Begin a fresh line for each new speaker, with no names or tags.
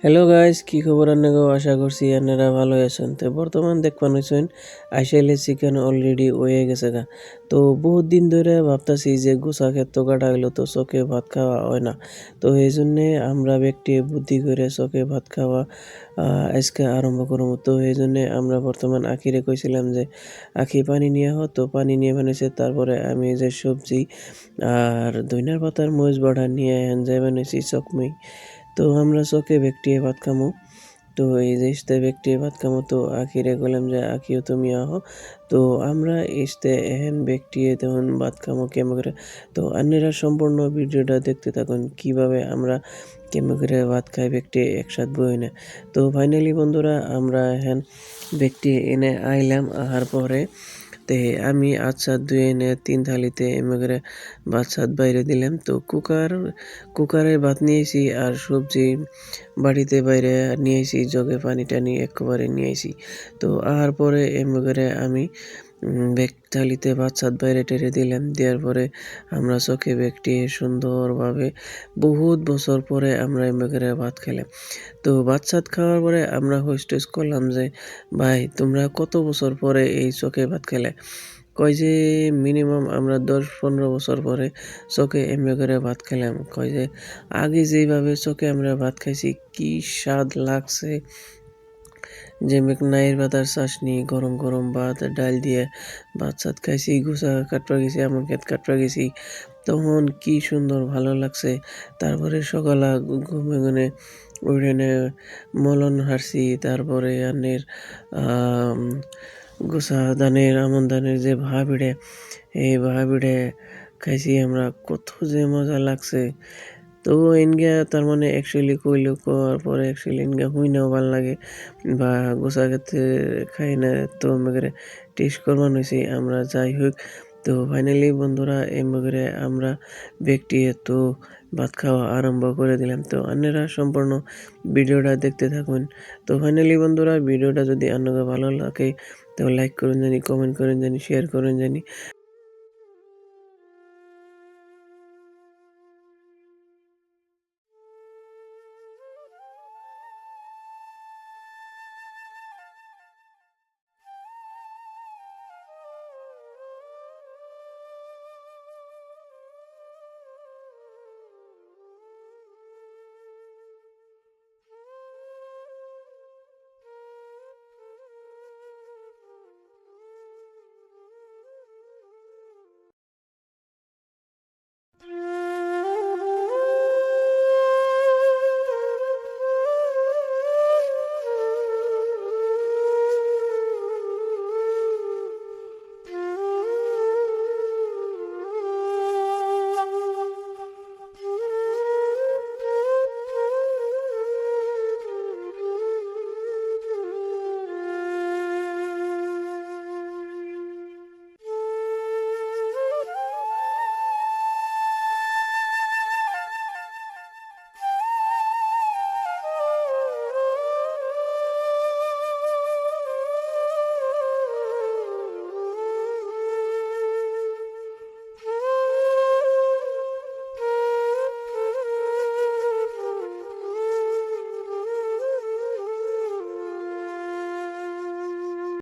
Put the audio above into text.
Hello guys, কি খবর? আপনাকে আশা করছি আপনারা ভালো আছেন। তো বর্তমান দেখবেন হইছেন আইসাইলে চিকেন অলরেডি হয়ে গেছে গা। তো বহুত দিন ধরে ভাবতাছি যে গুছা ক্ষেত্র কাটা হইলো তো চোখে ভাত খাওয়া হয় না। তো এই জন্যে আমরা ব্যক্তি বুদ্ধি করে চোখে ভাত খাওয়া আজকে আরম্ভ করবো। তো এই জন্যে আমরা বর্তমান আখিরে কইছিলাম যে আখি পানি নিয়ে আহ, তো পানি নিয়ে বানিয়েছে। তারপরে আমি যে সবজি আর ধনিয়ার পাতার মরিচ বাটা নিয়ে যাই বানিয়েছি চকমই। তো আমরা চকে ব্যক্তিয়ে ভাত খামো। তো এই যে ইস্তে ব্যক্তিয়ে ভাত খামো, তো আখিরে গেলাম যে আখিও তুমি আহো। তো আমরা ইস্তে এহেন ব্যক্তিয়ে তখন ভাত খামো কেমন করে। তো অন্যেরা সম্পূর্ণ ভিডিওটা দেখতে থাকুন কিভাবে আমরা কেমন করে ভাত খাই ব্যক্তি একসাথ বই না। তো ফাইনালি বন্ধুরা আমরা এহেন ব্যক্তি এনে আইলাম। আহার পরে তে আমি আচ্ছা ধুয়ে এনে ৩ থালিতে এমনি করে ভাত সাত বাইরে দিলাম। তো কুকারে ভাত নিয়েছি আর সবজি বাড়িতে বাইরে নিয়েছি, জগে পানি টানি একেবারে নিয়েছি। তো আহার পরে এমনি করে আমি থালিতে ভাত সাত বাইরে টেরে দিলাম। দেওয়ার পরে আমরা চোখে ব্যক্তি সুন্দরভাবে বহুত বছর পরে আমরা এমনি করে ভাত খেলাম। তো ভাত সাত খাওয়ার পরে আমরা হোস্টেস করলাম যে ভাই তোমরা কত বছর পরে এই চোখে ভাত খেলে? কয় যে মিনিমাম আমরা ১০-১৫ বছর পরে চোখে এমনি করে ভাত খেলাম। কয় যে আগে যেইভাবে চোখে আমরা ভাত খাইছি কি স্বাদ লাগছে, যে নাইর পাতার চাশনি, গরম গরম ভাত ডাল দিয়ে ভাত সাত খাইছি, গুছা কাটবা গেছি, এমন খেত কাটবা গেছি, তখন কি সুন্দর ভালো লাগছে। তারপরে সকালে ঘুমে ঘুমে উঠে মলন হারছি। তারপরে আনের গোসা ধানের আমন ধানের যে ভাবিড়ে, এই ভাবিড়ে খাইছি আমরা, কত যে মজা লাগছে। তো এনগা তার মানে অ্যাকচুয়ালি কইলো কওয়ার পরে অ্যাকচুয়ালি এনগা হুইনাও ভাল লাগে বা গোসা খেতে খাই না। তো আমাদের টেস্ট করবার হয়েছি আমরা, যাই হোক। তো ফাইনালি বন্ধুরা এমনি আমরা ব্যক্তি তো ভাত খাওয়া আরম্ভ করে দিলাম। তো অন্যরা সম্পূর্ণ ভিডিওটা দেখতে থাকুন। তো ফাইনালি বন্ধুরা ভিডিওটা যদি আপনাকে ভালো লাগে তো লাইক করুন জানি, কমেন্ট করুন জানি, শেয়ার করুন জানি।